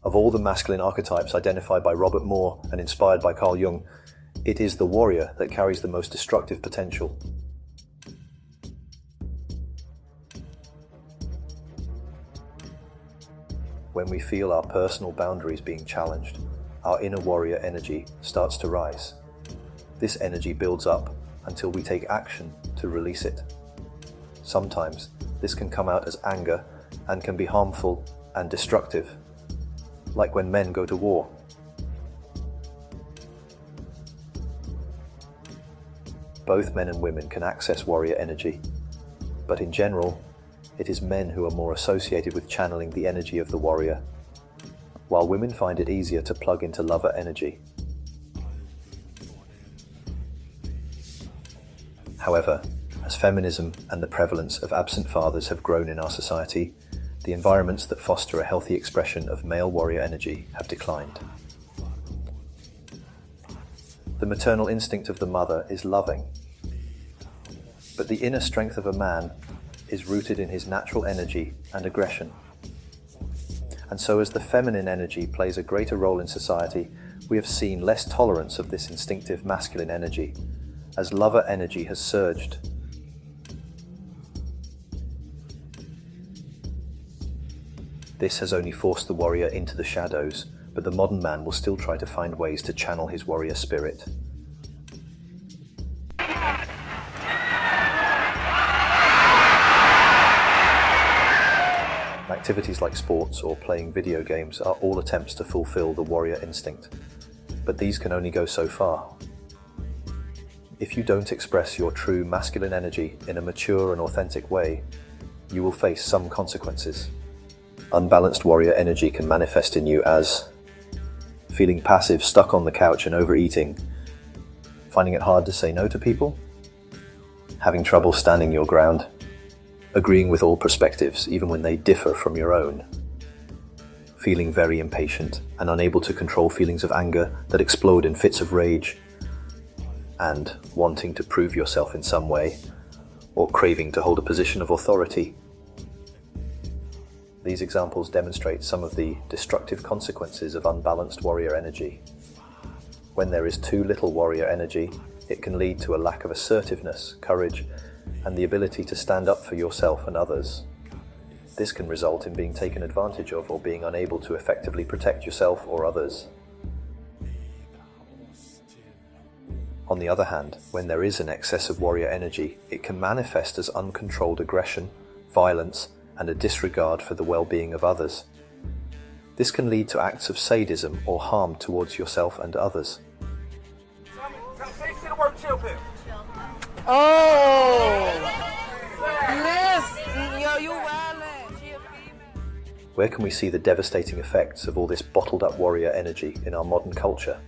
Of all the masculine archetypes identified by Robert Moore and inspired by Carl Jung, it is the warrior that carries the most destructive potential. When we feel our personal boundaries being challenged, our inner warrior energy starts to rise. This energy builds up until we take action to release it. Sometimes this can come out as anger and can be harmful and destructive, like when men go to war. Both men and women can access warrior energy, but in general, it is men who are more associated with channeling the energy of the warrior, while women find it easier to plug into lover energy. However, as feminism and the prevalence of absent fathers have grown in our society, the environments that foster a healthy expression of male warrior energy have declined. The maternal instinct of the mother is loving, but the inner strength of a man is rooted in his natural energy and aggression. And so as the feminine energy plays a greater role in society, we have seen less tolerance of this instinctive masculine energy, as lover energy has surged. This has only forced the warrior into the shadows, but the modern man will still try to find ways to channel his warrior spirit. Activities like sports or playing video games are all attempts to fulfill the warrior instinct, but these can only go so far. If you don't express your true masculine energy in a mature and authentic way, you will face some consequences. Unbalanced warrior energy can manifest in you as feeling passive, stuck on the couch and overeating, finding it hard to say no to people, having trouble standing your ground, agreeing with all perspectives even when they differ from your own, feeling very impatient and unable to control feelings of anger that explode in fits of rage, and wanting to prove yourself in some way, or craving to hold a position of authority. These examples demonstrate some of the destructive consequences of unbalanced warrior energy. When there is too little warrior energy, it can lead to a lack of assertiveness, courage, and the ability to stand up for yourself and others. This can result in being taken advantage of or being unable to effectively protect yourself or others. On the other hand, when there is an excess of warrior energy, it can manifest as uncontrolled aggression, violence, and a disregard for the well-being of others. This can lead to acts of sadism or harm towards yourself and others. Where can we see the devastating effects of all this bottled up warrior energy in our modern culture?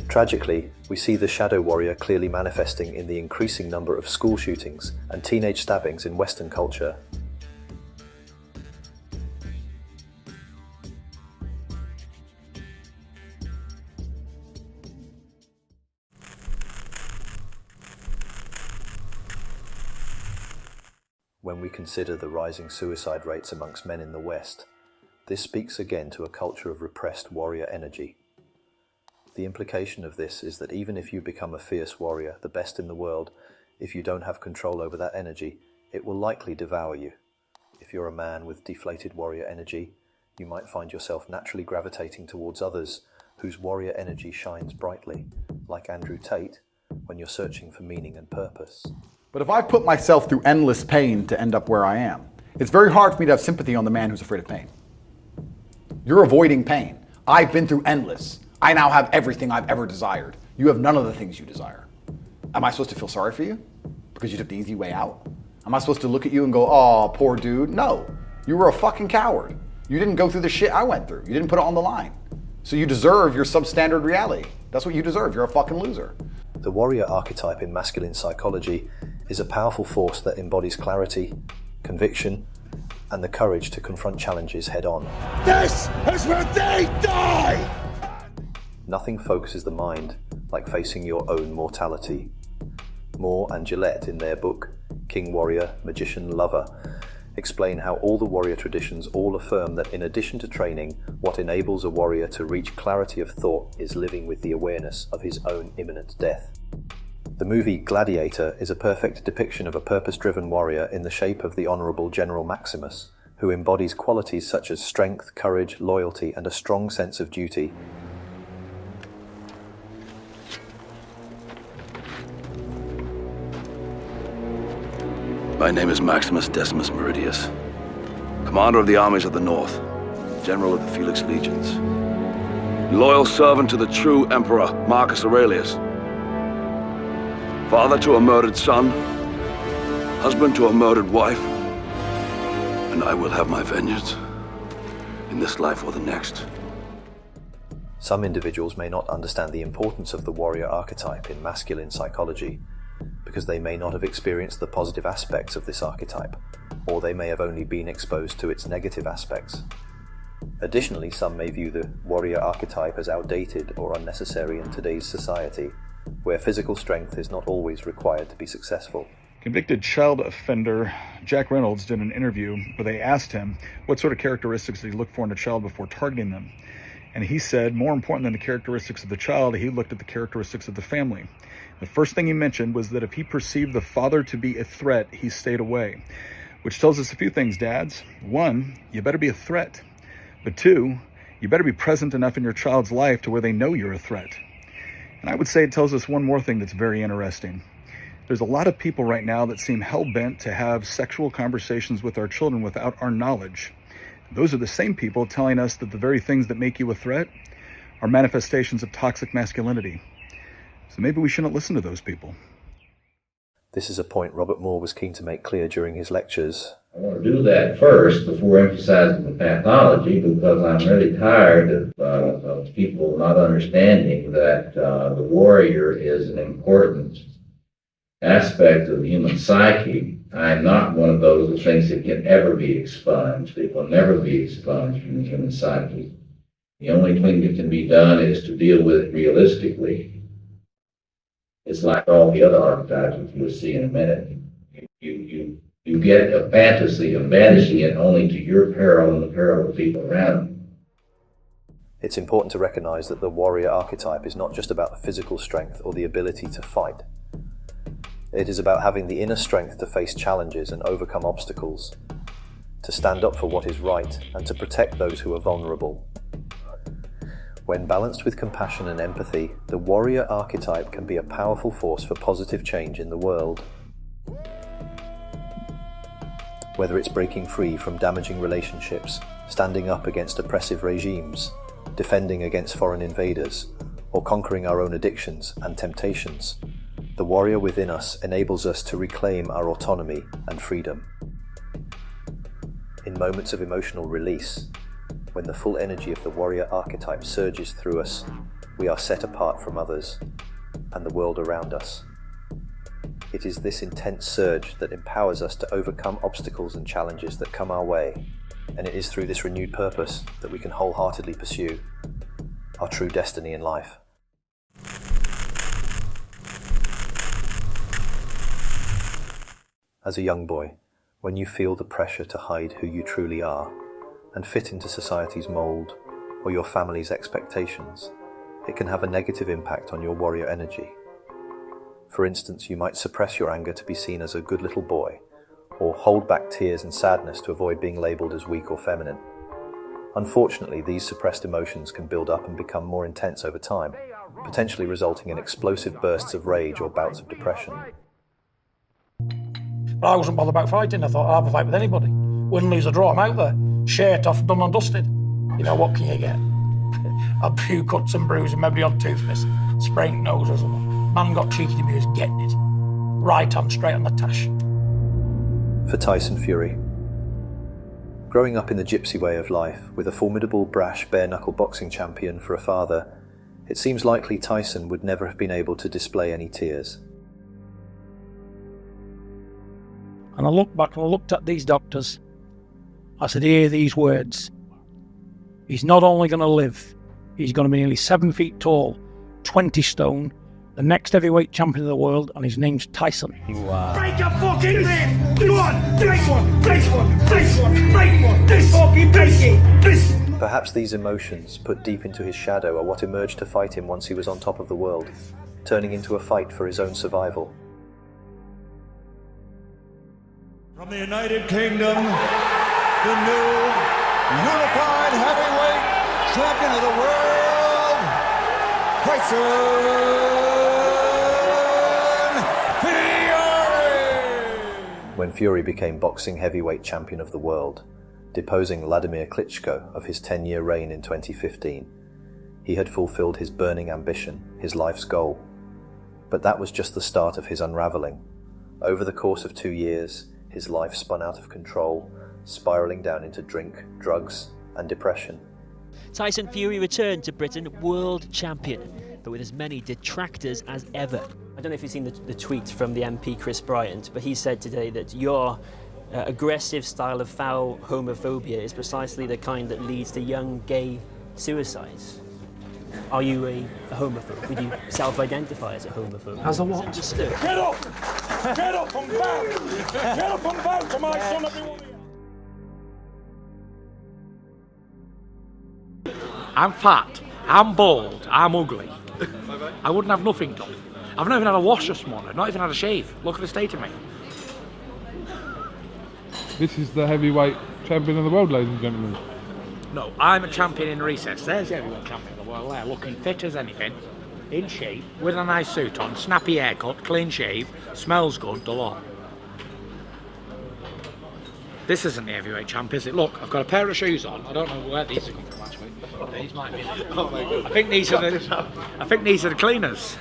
Tragically, we see the shadow warrior clearly manifesting in the increasing number of school shootings and teenage stabbings in Western culture. When we consider the rising suicide rates amongst men in the West, this speaks again to a culture of repressed warrior energy. The implication of this is that even if you become a fierce warrior, the best in the world, if you don't have control over that energy, it will likely devour you. If you're a man with deflated warrior energy, you might find yourself naturally gravitating towards others whose warrior energy shines brightly, like Andrew Tate, when you're searching for meaning and purpose. But if I put myself through endless pain to end up where I am, it's very hard for me to have sympathy on the man who's afraid of pain. You're avoiding pain. I've been through endless. I now have everything I've ever desired. You have none of the things you desire. Am I supposed to feel sorry for you because you took the easy way out? Am I supposed to look at you and go, oh, poor dude? No, you were a fucking coward. You didn't go through the shit I went through. You didn't put it on the line. So you deserve your substandard reality. That's what you deserve. You're a fucking loser. The warrior archetype in masculine psychology is a powerful force that embodies clarity, conviction, and the courage to confront challenges head-on. This is where they die! Nothing focuses the mind like facing your own mortality. Moore and Gillette, in their book, King Warrior, Magician Lover, explain how all the warrior traditions all affirm that in addition to training, what enables a warrior to reach clarity of thought is living with the awareness of his own imminent death. The movie Gladiator is a perfect depiction of a purpose-driven warrior in the shape of the Honorable General Maximus, who embodies qualities such as strength, courage, loyalty, and a strong sense of duty. My name is Maximus Decimus Meridius, commander of the armies of the North, general of the Felix Legions, loyal servant to the true Emperor Marcus Aurelius, father to a murdered son, husband to a murdered wife, and I will have my vengeance in this life or the next. Some individuals may not understand the importance of the warrior archetype in masculine psychology, because they may not have experienced the positive aspects of this archetype, or they may have only been exposed to its negative aspects. Additionally, some may view the warrior archetype as outdated or unnecessary in today's society, where physical strength is not always required to be successful. Convicted child offender Jack Reynolds did an interview where they asked him what sort of characteristics did he look for in a child before targeting them. And he said, more important than the characteristics of the child, he looked at the characteristics of the family. The first thing he mentioned was that if he perceived the father to be a threat, he stayed away. Which tells us a few things, dads. One, you better be a threat. But two, you better be present enough in your child's life to where they know you're a threat. And I would say it tells us one more thing that's very interesting. There's a lot of people right now that seem hell-bent to have sexual conversations with our children without our knowledge. Those are the same people telling us that the very things that make you a threat are manifestations of toxic masculinity. So maybe we shouldn't listen to those people. This is a point Robert Moore was keen to make clear during his lectures. I want to do that first before emphasizing the pathology, because I'm really tired of people not understanding that the warrior is an important aspect of the human psyche. I'm not one of those who thinks it can ever be expunged. It will never be expunged from the human psyche. The only thing that can be done is to deal with it realistically. It's like all the other archetypes, which we'll see in a minute. You get a fantasy of banishing it only to your peril and the peril of the people around you. It's important to recognize that the warrior archetype is not just about physical strength or the ability to fight. It is about having the inner strength to face challenges and overcome obstacles, to stand up for what is right and to protect those who are vulnerable. When balanced with compassion and empathy, the warrior archetype can be a powerful force for positive change in the world. Whether it's breaking free from damaging relationships, standing up against oppressive regimes, defending against foreign invaders, or conquering our own addictions and temptations, the warrior within us enables us to reclaim our autonomy and freedom. In moments of emotional release, when the full energy of the warrior archetype surges through us, we are set apart from others and the world around us. It is this intense surge that empowers us to overcome obstacles and challenges that come our way, and it is through this renewed purpose that we can wholeheartedly pursue our true destiny in life. As a young boy, when you feel the pressure to hide who you truly are and fit into society's mold or your family's expectations, it can have a negative impact on your warrior energy. For instance, you might suppress your anger to be seen as a good little boy, or hold back tears and sadness to avoid being labeled as weak or feminine. Unfortunately, these suppressed emotions can build up and become more intense over time, potentially resulting in explosive bursts of rage or bouts of depression. But I wasn't bothered about fighting. I thought, I'll have a fight with anybody. Win, lose or draw, I'm out there. Shirt off, done and dusted. You know, what can you get? A few cuts and bruises, maybe on toothpaste, sprained nose or something. Man got cheeky to me, he was getting it. Right hand straight on the tash. For Tyson Fury. Growing up in the gypsy way of life, with a formidable, brash, bare-knuckle boxing champion for a father, it seems likely Tyson would never have been able to display any tears. And I looked back and I looked at these doctors. I said, hear these words. He's not only going to live, he's going to be nearly 7 feet tall, 20 stone. the next heavyweight champion of the world, and his name's Tyson. Wow. Break a fucking rib! Come on! Break one! Break one! Break one! Break one! This fucking this! Perhaps these emotions, put deep into his shadow, are what emerged to fight him once he was on top of the world, turning into a fight for his own survival. From the United Kingdom, the new unified heavyweight champion of the world, Tyson Fury! When Fury became boxing heavyweight champion of the world, deposing Vladimir Klitschko of his 10-year reign in 2015, he had fulfilled his burning ambition, his life's goal. But that was just the start of his unraveling. Over the course of 2 years, his life spun out of control, spiraling down into drink, drugs, and depression. Tyson Fury returned to Britain world champion, but with as many detractors as ever. I don't know if you've seen the tweet from the MP Chris Bryant, but he said today that your aggressive style of foul homophobia is precisely the kind that leads to young gay suicides. Are you a homophobe? Would you self-identify as a homophobe? As a what? Understood. Get up! Get up and bow! Get up and bow to my son, everyone! I'm fat, I'm bald, I'm ugly. I wouldn't have nothing done. I've not even had a wash this morning, not even had a shave. Look at the state of me. This is the heavyweight champion of the world, ladies and gentlemen. No, I'm a champion in recess. There's the heavyweight champion of the world there, looking fit as anything, in shape, with a nice suit on, snappy haircut, clean shave, smells good, the lot. This isn't the heavyweight champ, is it? Look, I've got a pair of shoes on. I don't know where these are from actually. These might be. Oh my God. I think these are the cleaners.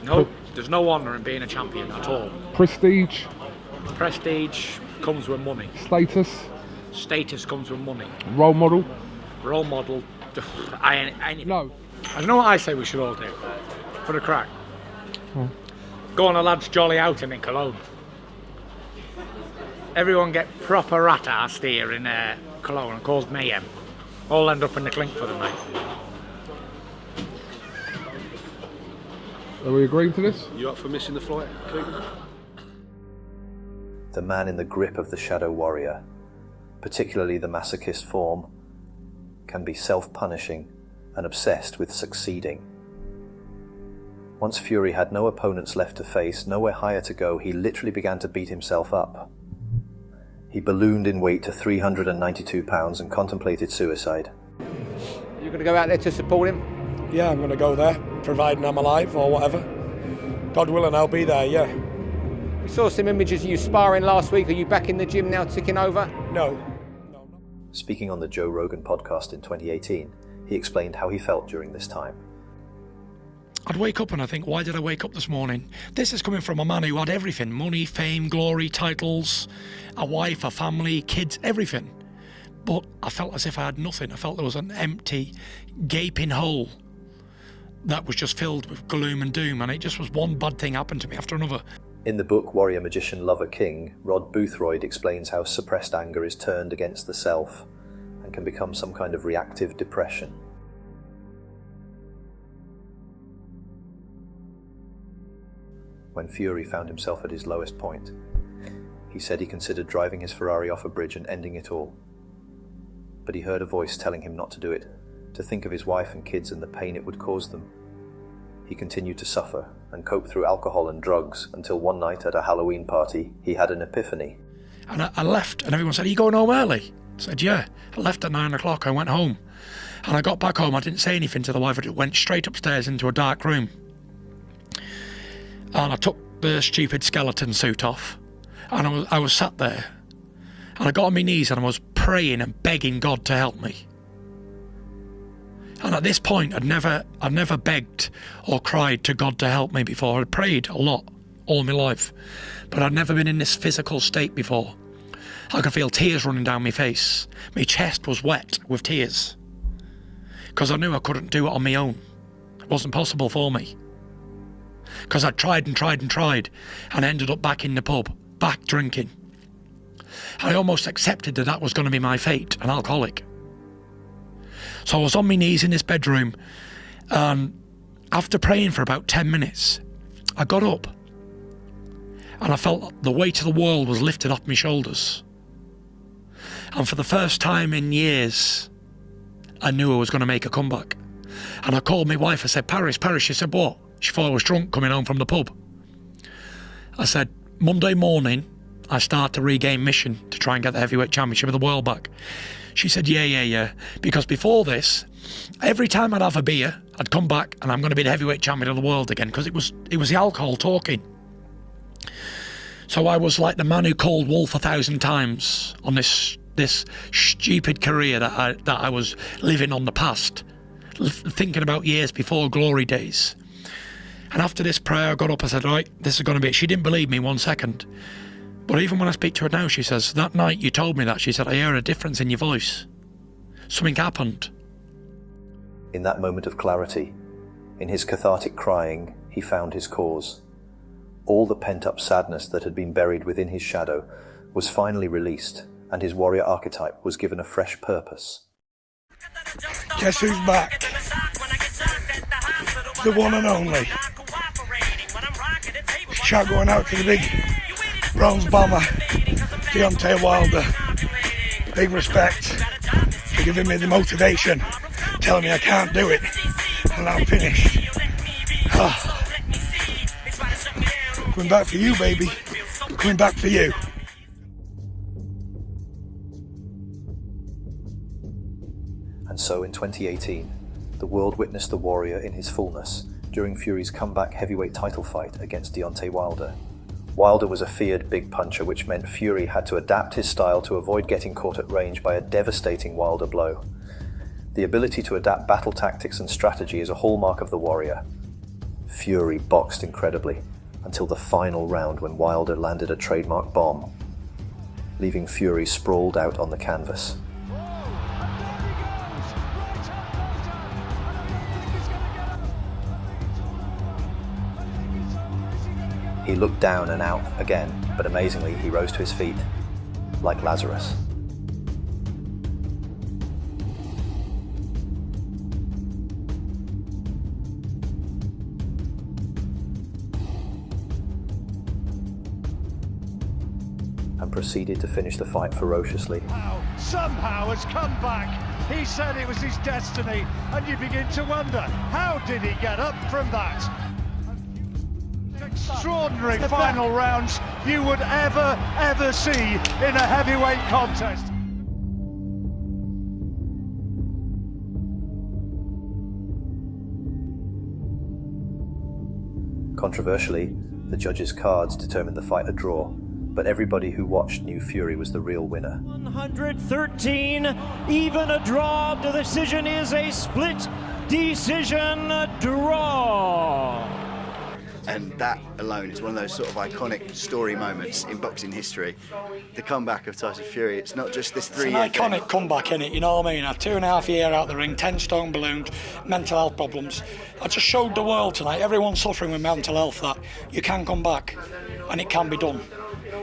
No, there's no honour in being a champion at all. Prestige. Prestige comes with money. Status. Status comes with money. Role model. Role model. I ain't. No. I know what I say we should all do. For a crack. Go on a lad's jolly outing in Cologne. Everyone get proper rat-assed here in Cologne and caused mayhem. All end up in the clink for the night. Are we agreeing to this? You up for missing the flight, Cleveland? The man in the grip of the shadow warrior, particularly the masochist form, can be self-punishing and obsessed with succeeding. Once Fury had no opponents left to face, nowhere higher to go, he literally began to beat himself up. He ballooned in weight to 392 pounds and contemplated suicide. You're going to go out there to support him? Yeah, I'm going to go there, providing I'm alive or whatever. God willing, I'll be there, yeah. We saw some images of you sparring last week. Are you back in the gym now, ticking over? No. Speaking on the Joe Rogan podcast in 2018, he explained how he felt during this time. I'd wake up and I think, why did I wake up this morning? This is coming from a man who had everything. Money, fame, glory, titles, a wife, a family, kids, everything. But I felt as if I had nothing. I felt there was an empty, gaping hole that was just filled with gloom and doom, and it just was one bad thing happened to me after another. In the book Warrior Magician Lover King, Rod Boothroyd explains how suppressed anger is turned against the self and can become some kind of reactive depression. When Fury found himself at his lowest point, he said he considered driving his Ferrari off a bridge and ending it all. But he heard a voice telling him not to do it, to think of his wife and kids and the pain it would cause them. He continued to suffer and cope through alcohol and drugs until one night at a Halloween party, he had an epiphany. And I left, and everyone said, are you going home early? I said, yeah. I left at 9 o'clock, I went home. And I got back home, I didn't say anything to the wife, I just went straight upstairs into a dark room. And I took the stupid skeleton suit off, and I was sat there, and I got on my knees and I was praying and begging God to help me. And at this point, I'd never begged or cried to God to help me before. I'd prayed a lot all my life, but I'd never been in this physical state before. I could feel tears running down my face. My chest was wet with tears, because I knew I couldn't do it on my own. It wasn't possible for me. Because I tried and tried and tried, and ended up back in the pub, back drinking. I almost accepted that that was going to be my fate, an alcoholic. So I was on my knees in this bedroom, and after praying for about 10 minutes, I got up and I felt the weight of the world was lifted off my shoulders. And for the first time in years, I knew I was going to make a comeback. And I called my wife. I said, Paris. She said, what? She thought I was drunk coming home from the pub. I said, Monday morning, I start to regain mission to try and get the heavyweight championship of the world back. She said, yeah. Because before this, every time I'd have a beer, I'd come back and I'm going to be the heavyweight champion of the world again, because it was the alcohol talking. So I was like the man who called wolf 1,000 times on this stupid career that I was living on the past, thinking about years before glory days. And after this prayer, I got up, I said, right, this is going to be it. She didn't believe me 1 second. But even when I speak to her now, she says, that night you told me that, she said, I hear a difference in your voice. Something happened. In that moment of clarity, in his cathartic crying, he found his cause. All the pent-up sadness that had been buried within his shadow was finally released, and his warrior archetype was given a fresh purpose. Guess who's back? The one and only. Shout going out to the big bronze bomber, Deontay Wilder. Big respect for giving me the motivation, telling me I can't do it, and I'm finished. Coming back for you, baby. Coming back for you. And so in 2018, the world witnessed the warrior in his fullness during Fury's comeback heavyweight title fight against Deontay Wilder. Wilder was a feared big puncher, which meant Fury had to adapt his style to avoid getting caught at range by a devastating Wilder blow. The ability to adapt battle tactics and strategy is a hallmark of the warrior. Fury boxed incredibly until the final round, when Wilder landed a trademark bomb, leaving Fury sprawled out on the canvas. He looked down and out again, but amazingly he rose to his feet, like Lazarus. And proceeded to finish the fight ferociously. Somehow has come back. He said it was his destiny, and you begin to wonder, how did he get up from that? Extraordinary final rounds you would ever see in a heavyweight contest. Controversially, the judges' cards determined the fight a draw, but everybody who watched knew Fury was the real winner. 113, even a draw. The decision is a split decision draw. And that alone is one of those sort of iconic story moments in boxing history. The comeback of Tyson Fury, it's not just this 3 year It's an iconic comeback, innit? You know what I mean? A 2.5 year out the ring, 10 stone ballooned, mental health problems. I just showed the world tonight, everyone suffering with mental health, that you can come back and it can be done.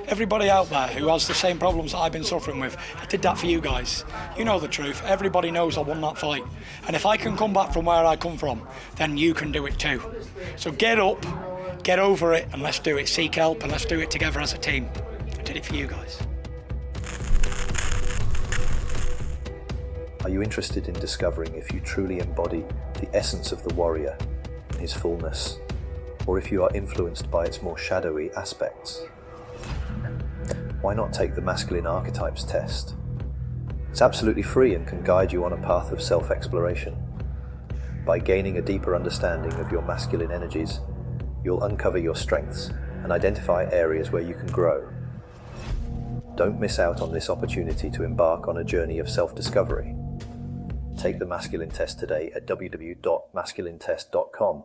Everybody out there who has the same problems that I've been suffering with, I did that for you guys. You know the truth. Everybody knows I won that fight. And if I can come back from where I come from, then you can do it too. So get up, get over it, and let's do it. Seek help, and let's do it together as a team. I did it for you guys. Are you interested in discovering if you truly embody the essence of the warrior in his fullness, or if you are influenced by its more shadowy aspects? Why not take the Masculine Archetypes test? It's absolutely free and can guide you on a path of self-exploration. By gaining a deeper understanding of your masculine energies, you'll uncover your strengths and identify areas where you can grow. Don't miss out on this opportunity to embark on a journey of self-discovery. Take the Masculine Test today at www.masculinetest.com.